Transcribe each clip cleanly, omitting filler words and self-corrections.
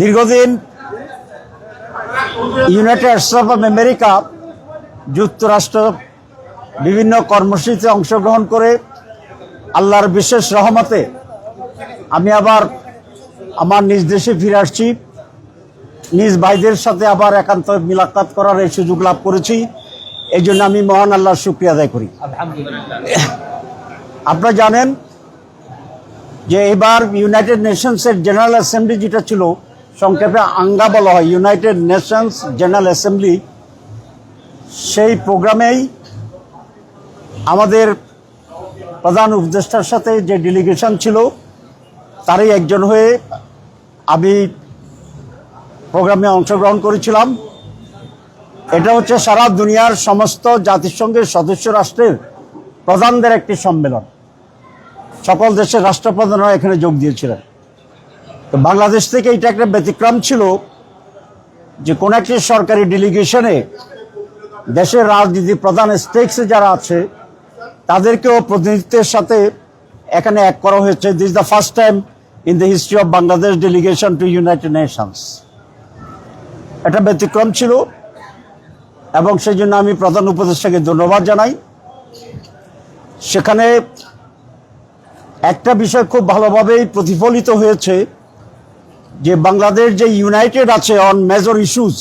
দীর্ঘদিন United states of America যুক্তরাষ্ট্র বিভিন্ন কর্মসূচিতে অংশগ্রহণ করে আল্লাহর বিশেষ রহমতে আমি আবার আমার নিজ দেশে ফিরে আসছি। নিজ ভাইদের সাথে আবার একান্ত মিলাকাত করার এই সুযোগ লাভ করেছি। এই জন্য আমি মহান আল্লাহর শুকরিয়া আদায় করি। আপনারা জানেন যে এবার ইউনাইটেড নেশনসের জেনারেল অ্যাসেম্বলি যেটা ছিল, সংক্ষেপে আঙ্গা বলা হয়, ইউনাইটেড নেশনস জেনারেল অ্যাসেম্বলি, সেই প্রোগ্রামেই আমাদের প্রধান উপদেষ্টার সাথে যে ডেলিগেশন ছিল তারই একজন হয়ে আমি প্রোগ্রামে অংশগ্রহণ করেছিলাম। এটা হচ্ছে সারা দুনিয়ার সমস্ত জাতিসংঘের সদস্য রাষ্ট্রের প্রধানদের একটি সম্মেলন। সকল দেশের রাষ্ট্রপ্রধানরা এখানে যোগ দিয়েছিলেন। তো বাংলাদেশ থেকে এটা একটা ব্যতিক্রম ছিল যে কোন একটি সরকারি ডেলিগেশনে দেশের রাজনীতি প্রধান স্টেকসে যারা আছে তাদেরকেও প্রতিনিধিত্বের সাথে এখানে এক করা হয়েছে। This the first time in the history of Bangladesh delegation to United Nations. এটা ব্যতিক্রম ছিল এবং সেই জন্য আমি প্রধান উপদেষ্টাকে ধন্যবাদ জানাই। সেখানে একটা বিষয় খুব ভালোভাবেই প্রতিফলিত হয়েছে যে বাংলাদেশ যে ইউনাইটেড আছে অন মেজর ইস্যুস,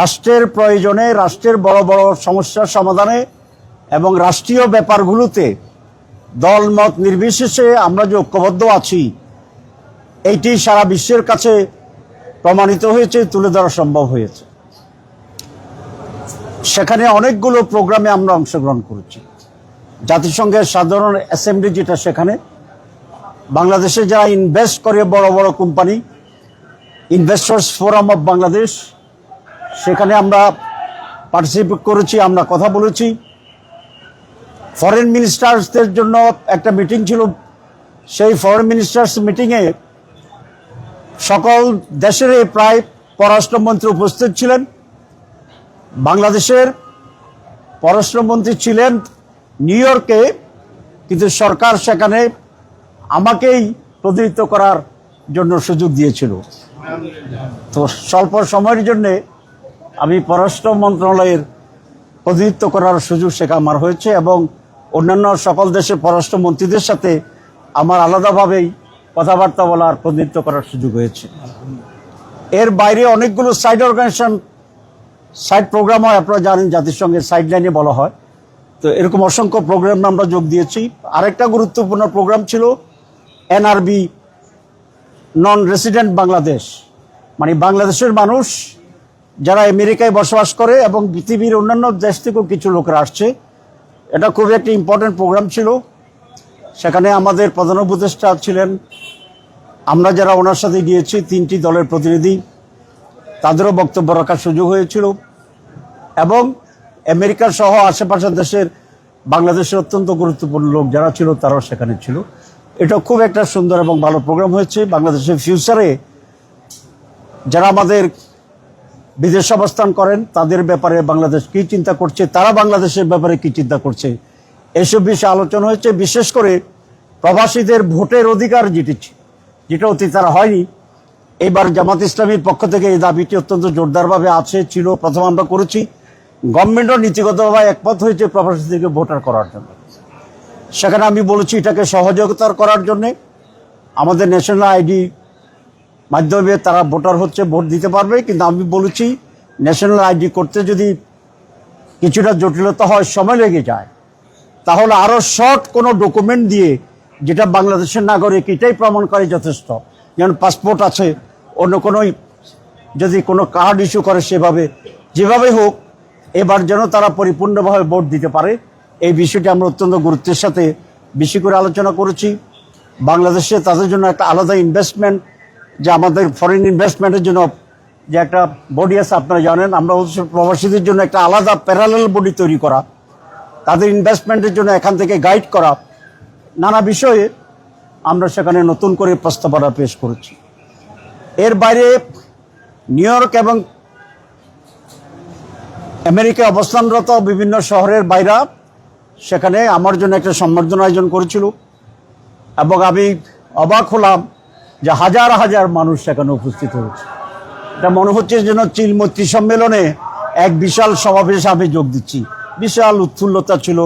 রাষ্ট্রের প্রয়োজনে, রাষ্ট্রের বড় বড় সমস্যার সমাধানে এবং রাষ্ট্রীয় ব্যাপারগুলোতে দলমত নির্বিশেষে আমরা যে ঐক্যবদ্ধ আছি, এইটি সারা বিশ্বের কাছে প্রমাণিত হয়েছে, তুলে ধরা সম্ভব হয়েছে। সেখানে অনেকগুলো প্রোগ্রামে আমরা অংশগ্রহণ করেছি। জাতিসংঘের সাধারণ অ্যাসেম্বলি যেটা, সেখানে বাংলাদেশে যারা ইনভেস্ট করে বড় বড় company, investors forum of Bangladesh, সেখানে আমরা পার্টিসিপেট করেছি, আমরা কথা বলেছি। ফরেন মিনিস্টার্সদের জন্য একটা মিটিং ছিল, সেই ফরেন মিনিস্টার্স মিটিংয়ে সকল দেশের প্রায় পররাষ্ট্রমন্ত্রী উপস্থিত ছিলেন। বাংলাদেশের পররাষ্ট্রমন্ত্রী ছিলেন নিউ ইয়র্কে, কিন্তু সরকার সেখানে আমাকেই প্রতিনিধিত্ব করার জন্য সুযোগ দিয়েছিল। তো স্বল্প সময়ের জন্যে আমি পররাষ্ট্র মন্ত্রণালয়ের প্রতিনিধিত্ব করার সুযোগ সেখানে আমার হয়েছে এবং অন্যান্য সকল দেশের পররাষ্ট্রমন্ত্রীদের সাথে আমার আলাদাভাবেই কথাবার্তা বলার, প্রতিনিধিত্ব করার সুযোগ হয়েছে। এর বাইরে অনেকগুলো সাইড অর্গানাইজেশন, সাইড প্রোগ্রাম হয়, আপনারা জানেন জাতিসংঘের সাইড লাইনে বলা হয়। তো এরকম অসংখ্য প্রোগ্রামে আমরা যোগ দিয়েছি। আরেকটা গুরুত্বপূর্ণ প্রোগ্রাম ছিল এনআরবি, নন রেসিডেন্ট বাংলাদেশ, মানে বাংলাদেশের মানুষ যারা আমেরিকায় বসবাস করে এবং পৃথিবীর অন্যান্য দেশ থেকেও কিছু লোকেরা আসছে। এটা খুবই একটি ইম্পর্টেন্ট প্রোগ্রাম ছিল। সেখানে আমাদের প্রধান উপদেষ্টা ছিলেন, আমরা যারা ওনার সাথে গিয়েছি 3টি দলের প্রতিনিধি, তাদেরও বক্তব্য রাখার সুযোগ হয়েছিল এবং আমেরিকার সহ আশেপাশের দেশের বাংলাদেশের অত্যন্ত গুরুত্বপূর্ণ লোক যারা ছিল তারাও সেখানে ছিল। এটা খুব একটা সুন্দর এবং ভালো প্রোগ্রাম হয়েছে। বাংলাদেশের ফিউচারে যারা আমাদের বিদেশে অবস্থান করেন তাদের ব্যাপারে বাংলাদেশ কি চিন্তা করছে, তারা বাংলাদেশের ব্যাপারে কি চিন্তা করছে, এসব বিষয়ে আলোচনা হয়েছে। বিশেষ করে প্রবাসীদের ভোটের অধিকার যেটা অতীতে তারা হয়নি, এবার জামাত ইসলামীর পক্ষ থেকে এই দাবিটি অত্যন্ত জোরদারভাবে আছে, ছিল। প্রথম আমরা করেছি, গভর্নমেন্টও নীতিগতভাবে একমত হয়েছে প্রবাসীদেরকে ভোটার করার জন্য। সেখানে আমি বলেছি এটাকে সহযোগিতা করার জন্যে আমাদের ন্যাশনাল আইডি মাধ্যমে তারা ভোটার হচ্ছে, ভোট দিতে পারবে। কিন্তু আমি বলেছি ন্যাশনাল আইডি করতে যদি কিছুটা জটিলতা হয়, সময় লেগে যায়, তাহলে আরও শর্ট কোনো ডকুমেন্ট দিয়ে, যেটা বাংলাদেশের নাগরিক এটাই প্রমাণ করে যথেষ্ট, যেমন পাসপোর্ট আছে, অন্য কোনো যদি কোনো কার্ড ইস্যু করে, যেভাবে হোক এবার যেন তারা পরিপূর্ণভাবে ভোট দিতে পারে। এই বিষয়টি আমরা অত্যন্ত গুরুত্বের সাথে বেশি করে আলোচনা করেছি। বাংলাদেশে তাদের জন্য একটা আলাদা ইনভেস্টমেন্ট, যে আমাদের ফরেন ইনভেস্টমেন্টের জন্য যে একটা বডি আছে, আপনারা জানেন, আমরা প্রবাসীদের জন্য একটা আলাদা প্যারালাল বডি তৈরি করা, তাদের ইনভেস্টমেন্টের জন্য এখান থেকে গাইড করা, নানা বিষয়ে আমরা সেখানে নতুন করে প্রস্তাবনা পেশ করেছি। এর বাইরে নিউ ইয়র্ক এবং আমেরিকায় অবস্থানরত বিভিন্ন শহরের বাইরা সেখানে আমার জন্য একটা সম্বর্ধনা আয়োজন করেছিল এবং আমি অবাক হলাম যে হাজার হাজার মানুষ সেখানে উপস্থিত হয়েছে। এটা মনে হচ্ছে যেন চিলমৈত্রী সম্মেলনে এক বিশাল সমাবেশে আমি যোগ দিচ্ছি। বিশাল উৎফুল্লতা ছিল,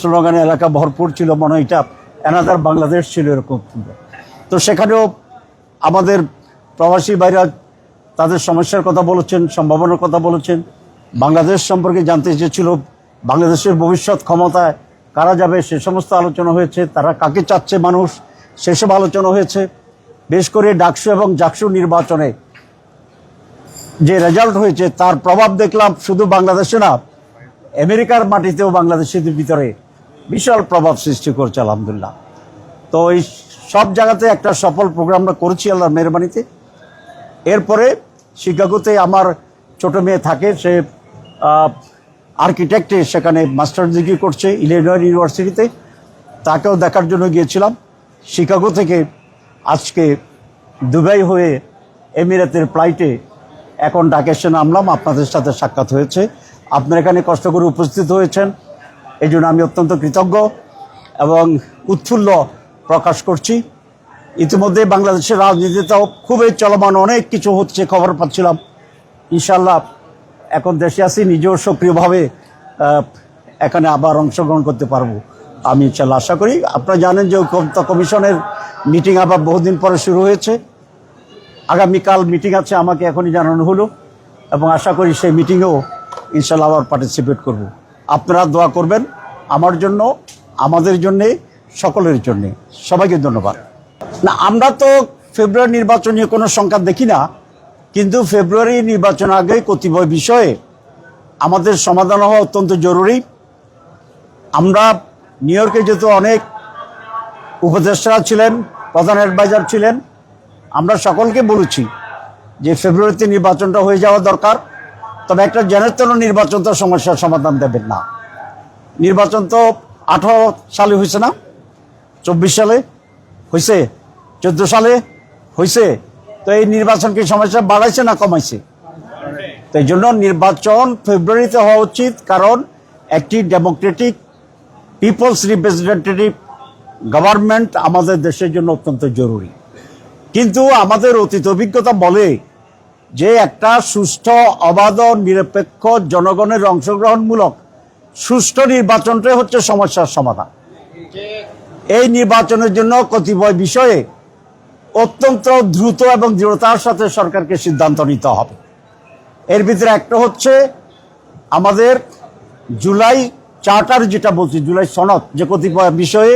স্লোগানে এলাকা ভরপুর ছিল, মনে হয় এটা অ্যানাদার বাংলাদেশ ছিল এরকম। তো সেখানেও আমাদের প্রবাসী ভাইরা তাদের সমস্যার কথা বলেছেন, সম্ভাবনার কথা বলেছেন, বাংলাদেশ সম্পর্কে জানতে চেয়েছিল, বাংলাদেশের ভবিষ্যৎ ক্ষমতায় কারা যাবে সে সমস্ত আলোচনা হয়েছে, তারা কাকে চাচ্ছে মানুষ সেসব আলোচনা হয়েছে। বেশ করে ডাকসু এবং জাকসু নির্বাচনে যে রেজাল্ট হয়েছে তার প্রভাব দেখলাম শুধু বাংলাদেশে না, আমেরিকার মাটিতেও বাংলাদেশের ভিতরে বিশাল প্রভাব সৃষ্টি করছে আলহামদুলিল্লাহ। তো এই সব জায়গাতে একটা সফল প্রোগ্রাম আমরা করেছি আল্লাহর মেহরবানিতে। এরপরে শিকাগোতে আমার ছোট মেয়ে থাকে, সে আর্কিটেক্টে সেখানে মাস্টার ডিগ্রি করছে ইলিনয় ইউনিভার্সিটিতে, তাকেও দেখার জন্য গিয়েছিলাম। শিকাগো থেকে আজকে দুবাই হয়ে এমিরেতের ফ্লাইটে এখন ঢাকা এসে নামলাম, আপনাদের সাথে সাক্ষাৎ হয়েছে। আপনারা এখানে কষ্ট করে উপস্থিত হয়েছেন, এই জন্য আমি অত্যন্ত কৃতজ্ঞ এবং উৎফুল্ল প্রকাশ করছি। ইতিমধ্যে বাংলাদেশের রাজনীতিতেও খুবই চলমান, অনেক কিছু হচ্ছে, খবর পাচ্ছিলাম। ইনশাল্লাহ এখন দেশে আসি, নিজেও সক্রিয়ভাবে এখানে আবার অংশগ্রহণ করতে পারবো আমি ইনশাল্লাহ আশা করি। আপনারা জানেন যে কমিশনের মিটিং আবার বহুদিন পরে শুরু হয়েছে। আগামীকাল মিটিং আছে, আমাকে এখনই জানানো হলো, এবং আশা করি সেই মিটিংয়েও ইনশাল্লাহ আবার পার্টিসিপেট করব। আপনারা দোয়া করবেন আমার জন্য, আমাদের জন্যে, সকলের জন্যে। সবাইকে ধন্যবাদ। না, আমরা তো ফেব্রুয়ারি নির্বাচন নিয়ে কোনো সংখ্যা দেখি না, কিন্তু ফেব্রুয়ারি নির্বাচন আগে কতিপয় বিষয়ে আমাদের সমাধান হওয়া অত্যন্ত জরুরি। আমরা নিউ ইয়র্কে যেহেতু অনেক উপদেষ্টারা ছিলেন, প্রধান অ্যাডভাইজার ছিলেন, আমরা সকলকে বলেছি যে ফেব্রুয়ারিতে নির্বাচনটা হয়ে যাওয়া দরকার। তবে একটা জেনারেল নির্বাচন তো সমস্যার সমাধান দেবেন না। নির্বাচন তো 18 সালে হয়েছে না, 24 সালে হয়েছে, 14 সালে হয়েছে। তো এই নির্বাচন কি সমস্যা বাড়াইছে না কমাইছে? তো এই জন্য নির্বাচন ফেব্রুয়ারিতে হওয়া উচিত, কারণ একটি ডেমোক্রেটিক পিপলস রিপ্রেজেন্টেটিভ গভর্নমেন্ট আমাদের দেশের জন্য অত্যন্ত জরুরি। কিন্তু আমাদের অতীত অভিজ্ঞতা বলে যে একটা সুষ্ঠু, অবাধ, নিরপেক্ষ, জনগণের অংশগ্রহণমূলক সুষ্ঠু নির্বাচনটাই হচ্ছে সমস্যার সমাধান। এই নির্বাচনের জন্য কতিপয় বিষয়ে অত্যন্ত দ্রুত এবং দৃঢ়তার সাথে সরকারকে সিদ্ধান্ত নিতে হবে। এর ভিতরে একটা হচ্ছে আমাদের জুলাই চার্টার, যেটা বলছি জুলাই সনদ, যে কতিপয় বিষয়ে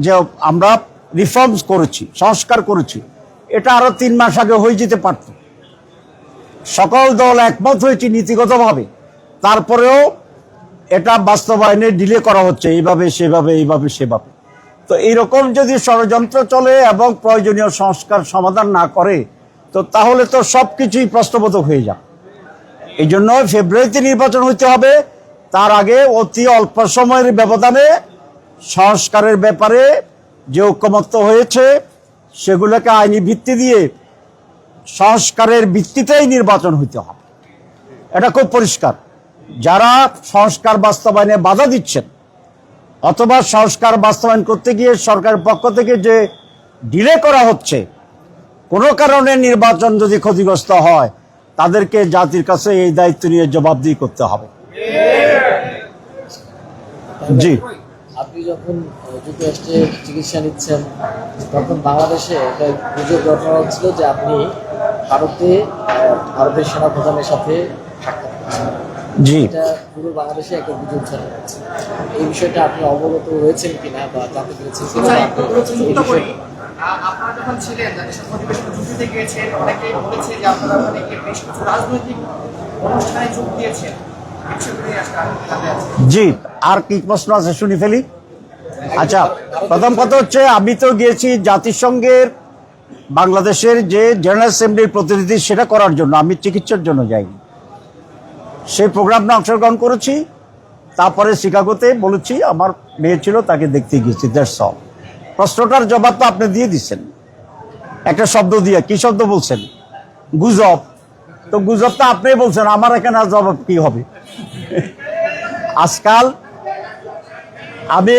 যে আমরা রিফর্মস করেছি, সংস্কার করেছি, এটা আরো 3 মাস আগে হয়ে যেতে পারত। সকল দল একমত হয়েছে নীতিগতভাবে, তারপরেও এটা বাস্তবায়নে ডিলে করা হচ্ছে, এইভাবে সেভাবে। তো এইরকম যদি ষড়যন্ত্র চলে এবং প্রয়োজনীয় সংস্কার সমাধান না করে, তো তাহলে তো সবকিছুই প্রশ্নবোধক হয়ে যাবে। এই জন্য ফেব্রুয়ারিতে নির্বাচন হইতে হবে, তার আগে অতি অল্প সময়ের ব্যবধানে সংস্কারের ব্যাপারে যে ঐকমত্য হয়েছে সেগুলোকে আইনি ভিত্তি দিয়ে সংস্কারের ভিত্তিতেই নির্বাচন হইতে হবে। এটা খুব পরিষ্কার। যারা সংস্কার বাস্তবায়নে বাধা দিচ্ছেন অথবা সংস্কার বাস্তবায়ন করতে গিয়ে সরকারের পক্ষ থেকে যে ডিলে করা হচ্ছে, কোনো কারণে নির্বাচন যদি ক্ষতিগ্রস্ত হয়, তাদেরকে জাতির কাছে এই দায়িত্ব নিয়ে জবাবদিহি করতে হবে। জি, আপনি যখন যুক্তরাষ্ট্রে চিকিৎসা নিচ্ছেন, তখন বাংলাদেশে একটা গুজব রটনা হচ্ছিল যে আপনি ভারতের সেনাপ্রধানের সাথে সাক্ষাৎ করছেন। জি, এটা পুরো বাংলাদেশে একটা গুজব ছড়িয়ে যাচ্ছে। এই বিষয়টা আপনি অবগত হয়েছেন কিনা বা জানতে পেরেছেন কিনা? আপনারা যখন ছিলেন জাতিসংঘ অধিবেশনে যোগ দিতে গিয়েছেন, অনেকেই বলেছে যে আপনারা ওখানে গিয়ে বেশ কিছু রাজনৈতিক অনুষ্ঠানে যোগ দিয়েছেন। জি, আর কি প্রশ্ন আছে শুনি ফেলি। আচ্ছা, প্রথম কথা হচ্ছে আমি তো গিয়েছি জাতিসংঘের বাংলাদেশের যে জেনারেল অ্যাসেম্বলির প্রতিনিধি, সেটা করার জন্য, আমি চিকিৎসার জন্য যাইনি। সেই প্রোগ্রামে অংশগ্রহণ করেছি, তারপরে শিকাগোতে বলেছি আমার মেয়ে ছিল, তাকে দেখতে গিয়েছি। That's all. প্রশ্নটার জবাব তো আপনি দিয়ে দিচ্ছেন একটা শব্দ দিয়ে। কি শব্দ বলছেন? গুজব। তো গুজবটা আপনি বলছেন, আমার এখানে আর জবাব কি হবে? আজকাল আমি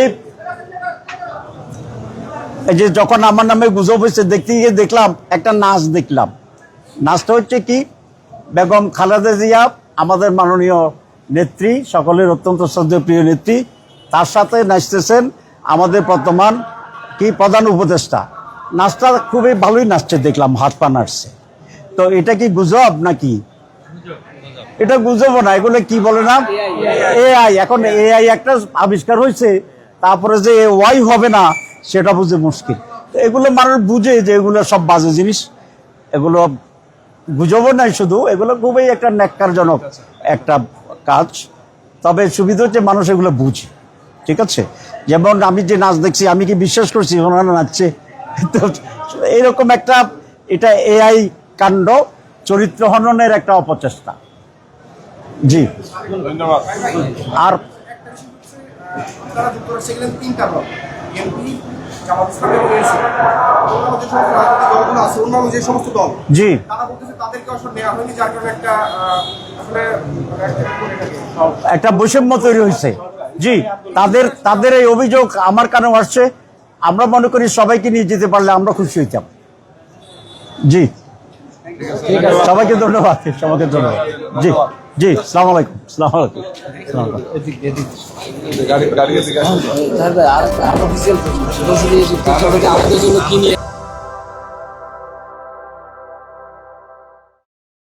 এই যে যখন আমার নামে গুজব হয়েছে, দেখতে গিয়ে দেখলাম একটা নাচ দেখলাম। নাচটা হচ্ছে কি, বেগম খালেদা জিয়া আমাদের মাননীয় নেত্রী, সকলের অত্যন্ত শ্রদ্ধেয় প্রিয় নেত্রী, তার সাথে নাচতেছেন আমাদের বর্তমান কি প্রধান উপদেষ্টা। নাচটা খুবই ভালোই নাচছে দেখলাম, হাত পা নাচছে। তো এটা কি গুজব নাকি? এটা গুজব না, এগুলো কি বলে না, এআই। এখন এআই একটা আবিষ্কার হয়েছে, তারপরে যে ওয়াই হবে না সেটা বুঝে মুশকিল। তো এগুলো মানুষ বুঝে যে এগুলো সব বাজে জিনিস, এগুলো গুজবও নাই শুধু, এগুলো খুবই একটা ন্যাক্কারজনক একটা কাজ। তবে সুবিধা হচ্ছে মানুষ এগুলো বুঝে, ঠিক আছে। যেমন আমি যে নাচ দেখছি, আমি কি বিশ্বাস করছি ওনারা নাচছে? তো এইরকম একটা, এটা এআই কাণ্ড, চরিত্র হননের একটা অপচেষ্টা। জি, ধন্যবাদ। আর আপনারা যুক্তরাষ্ট্রে গেলেন 3টা দল, বিএনপি, জামাত ইসলাম এবং এনসিপি। অন্যান্য যে সমস্ত রাজনৈতিক দলগুলো আছে, অন্যান্য যে সমস্ত দল, জি, তারা বলতেছে তাদেরকে আসলে নেওয়া হয়নি, যার কারণে একটা আসলে একটা বৈষম্য তৈরি হয়েছে। জি, তাদের এই অভিযোগ আমার কানেও আসছে। আমরা মনে করি সবাইকে নিয়ে যেতে পারলে আমরা খুশি হইতাম। জি, সবাইকে ধন্যবাদ, সবাইকে ধন্যবাদ। জি জি, সালাম আলাইকুম, সালাম আলাইকুম, সালাম আলাইকুম। গাড়ি এদিকে আসুন। আর অফিসিয়াল প্রশ্ন সেটা হচ্ছে যে আমাদের জন্য কি নিয়ে